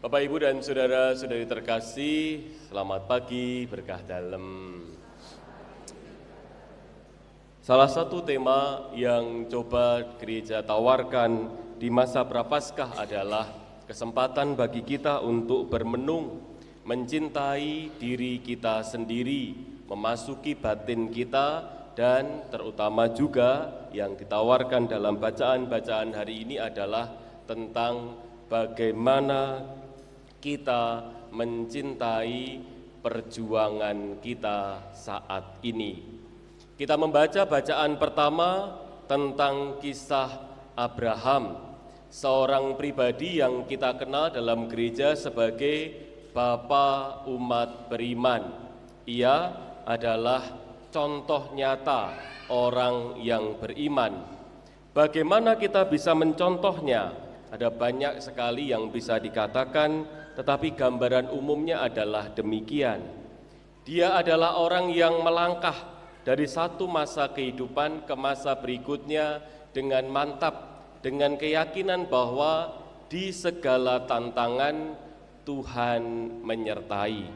Bapak, Ibu, dan saudara-saudari terkasih, selamat pagi, berkah dalam. Salah satu tema yang coba gereja tawarkan di masa Prapaskah adalah kesempatan bagi kita untuk bermenung, mencintai diri kita sendiri, memasuki batin kita, dan terutama juga yang ditawarkan dalam bacaan-bacaan hari ini adalah tentang bagaimana kita mencintai perjuangan kita saat ini. Kita membaca bacaan pertama tentang kisah Abraham, seorang pribadi yang kita kenal dalam gereja sebagai Bapa umat beriman. Ia adalah contoh nyata orang yang beriman. Bagaimana kita bisa mencontohnya? Ada banyak sekali yang bisa dikatakan, tetapi gambaran umumnya adalah demikian. Dia adalah orang yang melangkah dari satu masa kehidupan ke masa berikutnya dengan mantap, dengan keyakinan bahwa di segala tantangan Tuhan menyertai.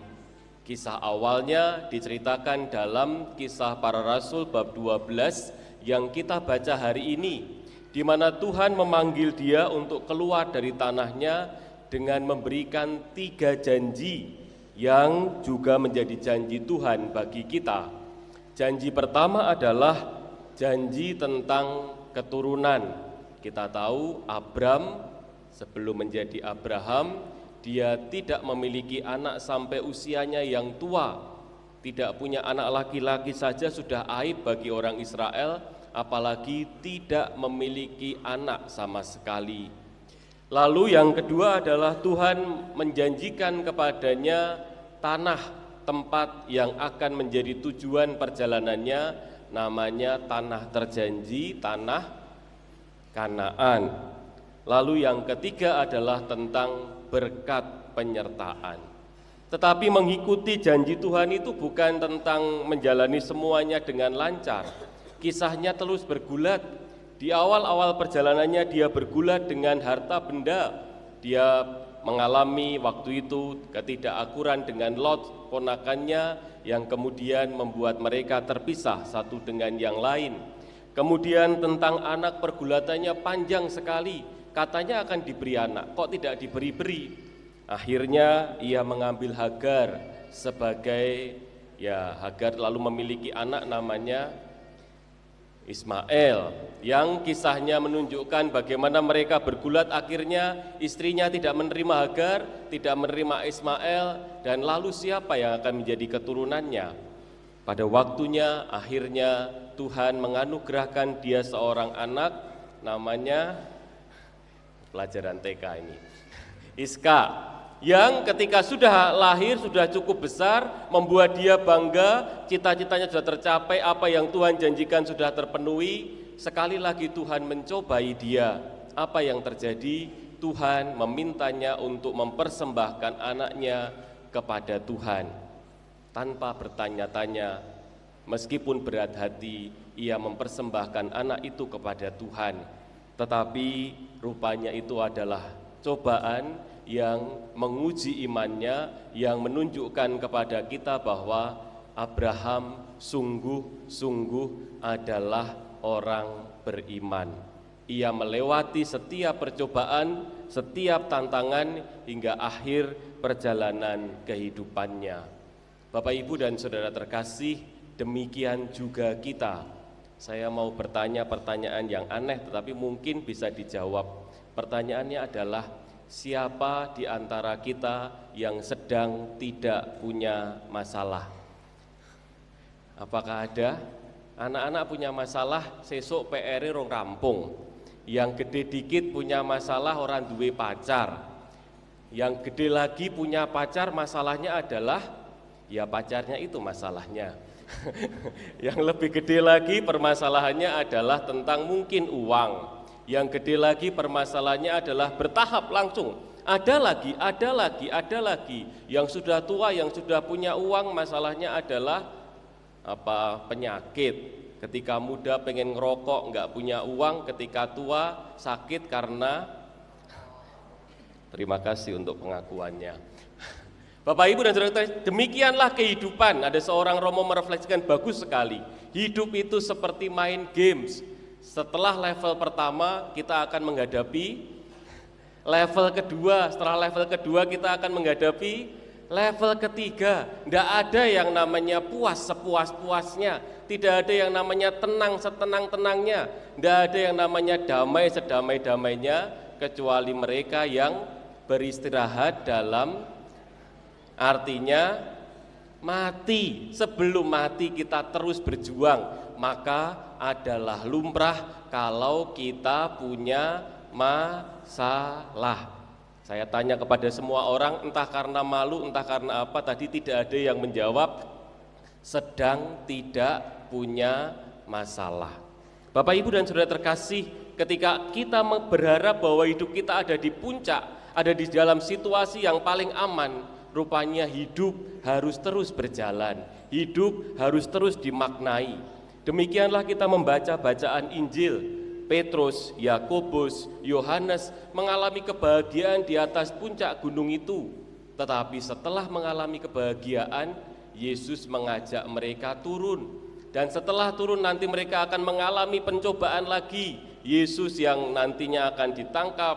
Kisah awalnya diceritakan dalam Kisah Para Rasul bab 12 yang kita baca hari ini, di mana Tuhan memanggil dia untuk keluar dari tanahnya dengan memberikan 3 janji yang juga menjadi janji Tuhan bagi kita. Janji pertama adalah janji tentang keturunan. Kita tahu Abram sebelum menjadi Abraham, dia tidak memiliki anak sampai usianya yang tua. Tidak punya anak laki-laki saja sudah aib bagi orang Israel, apalagi tidak memiliki anak sama sekali. Lalu yang kedua adalah Tuhan menjanjikan kepadanya tanah tempat yang akan menjadi tujuan perjalanannya, namanya tanah terjanji, tanah Kanaan. Lalu yang ketiga adalah tentang berkat penyertaan. Tetapi mengikuti janji Tuhan itu bukan tentang menjalani semuanya dengan lancar. Kisahnya terus bergulat. Di awal-awal perjalanannya dia bergulat dengan harta benda. Dia mengalami waktu itu ketidakakuran dengan Lot, ponakannya, yang kemudian membuat mereka terpisah satu dengan yang lain. Kemudian tentang anak, pergulatannya panjang sekali. Katanya akan diberi anak, kok tidak diberi-beri. Akhirnya ia mengambil Hagar sebagai, Hagar lalu memiliki anak namanya Ismail, yang kisahnya menunjukkan bagaimana mereka bergulat, akhirnya istrinya tidak menerima Hagar, tidak menerima Ismail, dan lalu siapa yang akan menjadi keturunannya? Pada waktunya akhirnya Tuhan menganugerahkan dia seorang anak, namanya pelajaran TK ini, Iska, yang ketika sudah lahir, sudah cukup besar, membuat dia bangga, cita-citanya sudah tercapai, apa yang Tuhan janjikan sudah terpenuhi. Sekali lagi Tuhan mencobai dia. Apa yang terjadi? Tuhan memintanya untuk mempersembahkan anaknya kepada Tuhan. Tanpa bertanya-tanya, meskipun berat hati, ia mempersembahkan anak itu kepada Tuhan. Tetapi rupanya itu adalah cobaan yang menguji imannya, yang menunjukkan kepada kita bahwa Abraham sungguh-sungguh adalah orang beriman. Ia melewati setiap percobaan, setiap tantangan hingga akhir perjalanan kehidupannya. Bapak, Ibu, dan saudara terkasih, demikian juga kita. Saya mau bertanya pertanyaan yang aneh tetapi mungkin bisa dijawab. Pertanyaannya adalah, siapa di antara kita yang sedang tidak punya masalah? Apakah ada? Anak-anak punya masalah, sesuk PR-e rong rampung. Yang gede dikit punya masalah, orang duwe pacar. Yang gede lagi punya pacar, masalahnya adalah, pacarnya itu masalahnya. Yang lebih gede lagi permasalahannya adalah tentang mungkin uang. Yang gede lagi permasalahannya adalah bertahap langsung. Ada lagi. Yang sudah tua, yang sudah punya uang, masalahnya adalah penyakit. Ketika muda pengen ngerokok, nggak punya uang. Ketika tua sakit karena Terima kasih untuk pengakuannya. Bapak Ibu dan Saudara, demikianlah kehidupan. Ada seorang Romo merefleksikan bagus sekali. Hidup itu seperti main games. Setelah level pertama kita akan menghadapi level kedua. Setelah level kedua kita akan menghadapi level ketiga. Tidak ada yang namanya puas sepuas-puasnya. Tidak ada yang namanya tenang setenang-tenangnya. Tidak ada yang namanya damai sedamai-damainya, kecuali mereka yang beristirahat dalam artinya mati. Sebelum mati kita terus berjuang, maka adalah lumrah kalau kita punya masalah. Saya tanya kepada semua orang, entah karena malu, entah karena apa, tadi tidak ada yang menjawab sedang tidak punya masalah. Bapak Ibu dan Saudara terkasih, ketika kita berharap bahwa hidup kita ada di puncak, ada di dalam situasi yang paling aman, rupanya hidup harus terus berjalan, hidup harus terus dimaknai. Demikianlah kita membaca bacaan Injil. Petrus, Yakobus, Yohanes mengalami kebahagiaan di atas puncak gunung itu. Tetapi setelah mengalami kebahagiaan, Yesus mengajak mereka turun. Dan setelah turun nanti mereka akan mengalami pencobaan lagi. Yesus yang nantinya akan ditangkap,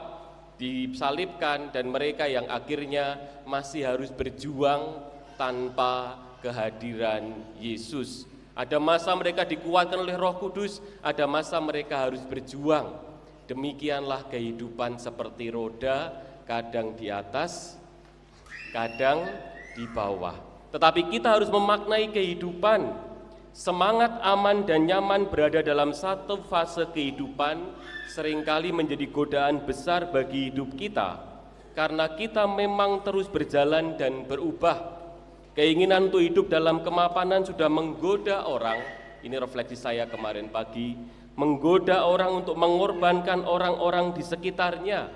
disalibkan, dan mereka yang akhirnya masih harus berjuang tanpa kehadiran Yesus. Ada masa mereka dikuatkan oleh Roh Kudus, ada masa mereka harus berjuang. Demikianlah kehidupan seperti roda, kadang di atas, kadang di bawah. Tetapi kita harus memaknai kehidupan. Semangat aman dan nyaman berada dalam satu fase kehidupan seringkali menjadi godaan besar bagi hidup kita, karena kita memang terus berjalan dan berubah. Keinginan untuk hidup dalam kemapanan sudah menggoda orang. Ini refleksi saya kemarin pagi, menggoda orang untuk mengorbankan orang-orang di sekitarnya.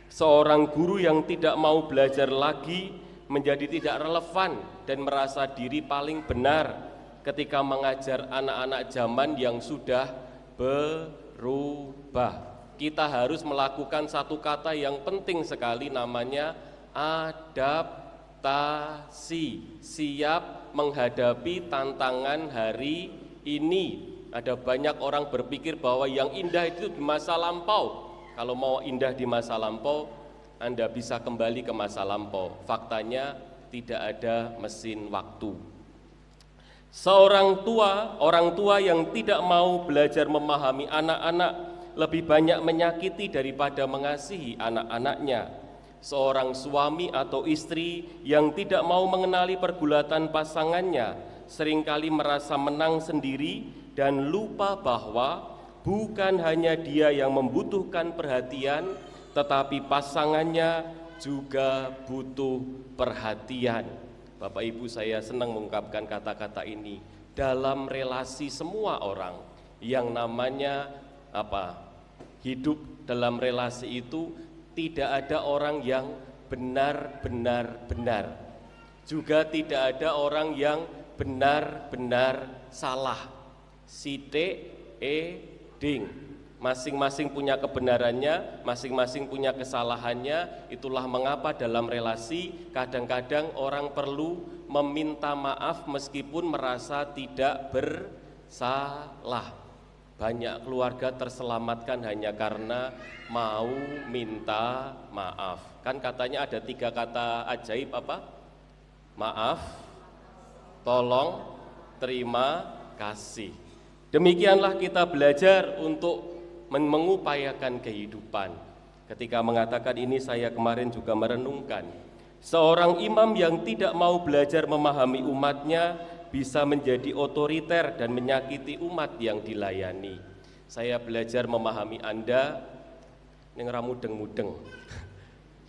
Seorang guru yang tidak mau belajar lagi menjadi tidak relevan dan merasa diri paling benar ketika mengajar anak-anak zaman yang sudah berubah. Kita harus melakukan satu kata yang penting sekali, namanya adaptasi. Siap menghadapi tantangan hari ini. Ada banyak orang berpikir bahwa yang indah itu di masa lampau. Kalau mau indah di masa lampau, Anda bisa kembali ke masa lampau. Faktanya tidak ada mesin waktu. Seorang orang tua yang tidak mau belajar memahami anak-anak lebih banyak menyakiti daripada mengasihi anak-anaknya. Seorang suami atau istri yang tidak mau mengenali pergulatan pasangannya seringkali merasa menang sendiri dan lupa bahwa bukan hanya dia yang membutuhkan perhatian, tetapi pasangannya juga butuh perhatian. Bapak Ibu, saya senang mengungkapkan kata-kata ini. Dalam relasi semua orang, yang namanya hidup dalam relasi itu tidak ada orang yang benar-benar benar. Juga tidak ada orang yang benar-benar salah. Sithik ding. Masing-masing punya kebenarannya, masing-masing punya kesalahannya. Itulah mengapa dalam relasi kadang-kadang orang perlu meminta maaf meskipun merasa tidak bersalah. Banyak keluarga terselamatkan hanya karena mau minta maaf. Kan katanya ada 3 kata ajaib apa? Maaf, tolong, terima kasih. Demikianlah kita belajar untuk mengupayakan kehidupan. Ketika mengatakan ini, saya kemarin juga merenungkan. Seorang imam yang tidak mau belajar memahami umatnya bisa menjadi otoriter dan menyakiti umat yang dilayani. Saya belajar memahami Anda yang ramudeng-mudeng.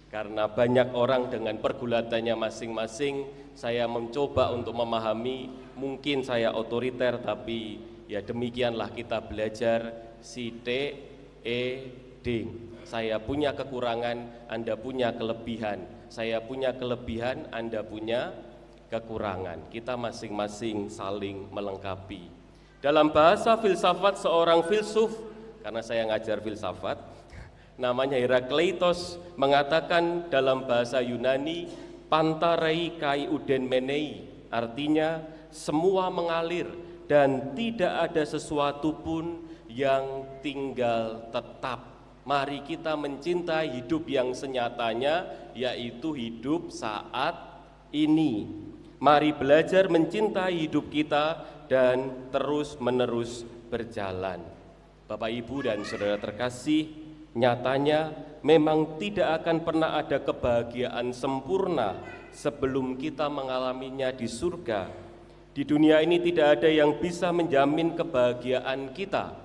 Karena banyak orang dengan pergulatannya masing-masing, saya mencoba untuk memahami. Mungkin saya otoriter, tapi ya demikianlah kita belajar sithik ding. Saya punya kekurangan, Anda punya kelebihan. Saya punya kelebihan, Anda punya kekurangan. Kita masing-masing saling melengkapi. Dalam bahasa filsafat, seorang filsuf, karena saya ngajar filsafat, namanya Herakleitos, mengatakan dalam bahasa Yunani pantarei kai uden menei, artinya semua mengalir dan tidak ada sesuatu pun yang tinggal tetap. Mari kita mencintai hidup yang senyatanya, yaitu hidup saat ini. Mari belajar mencintai hidup kita dan terus-menerus berjalan. Bapak, Ibu, dan saudara terkasih, nyatanya memang tidak akan pernah ada kebahagiaan sempurna sebelum kita mengalaminya di surga. Di dunia ini tidak ada yang bisa menjamin kebahagiaan kita.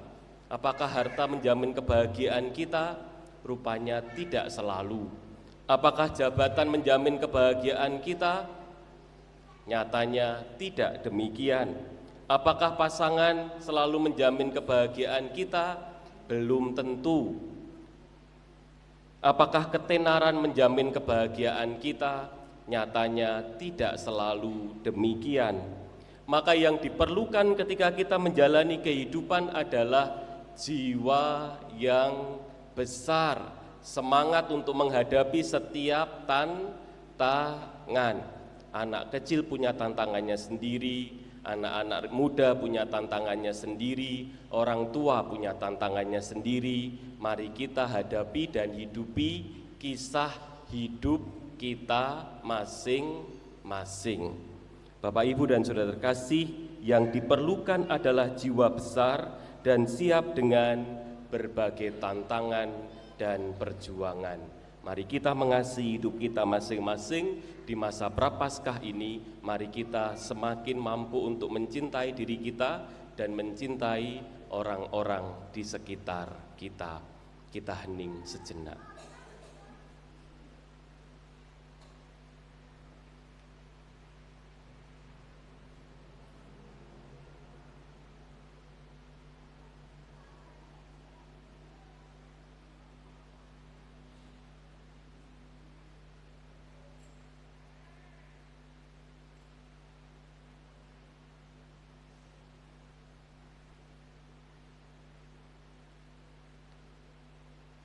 Apakah harta menjamin kebahagiaan kita? Rupanya tidak selalu. Apakah jabatan menjamin kebahagiaan kita? Nyatanya tidak demikian. Apakah pasangan selalu menjamin kebahagiaan kita? Belum tentu. Apakah ketenaran menjamin kebahagiaan kita? Nyatanya tidak selalu demikian. Maka yang diperlukan ketika kita menjalani kehidupan adalah jiwa yang besar, semangat untuk menghadapi setiap tantangan. Anak kecil punya tantangannya sendiri, anak-anak muda punya tantangannya sendiri, orang tua punya tantangannya sendiri. Mari kita hadapi dan hidupi kisah hidup kita masing-masing. Bapak, Ibu, dan saudara terkasih, yang diperlukan adalah jiwa besar dan siap dengan berbagai tantangan dan perjuangan. Mari kita mengasihi hidup kita masing-masing di masa prapaskah ini. Mari kita semakin mampu untuk mencintai diri kita dan mencintai orang-orang di sekitar kita. Kita hening sejenak.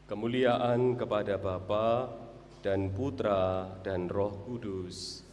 Kemuliaan kepada Bapa dan Putra dan Roh Kudus.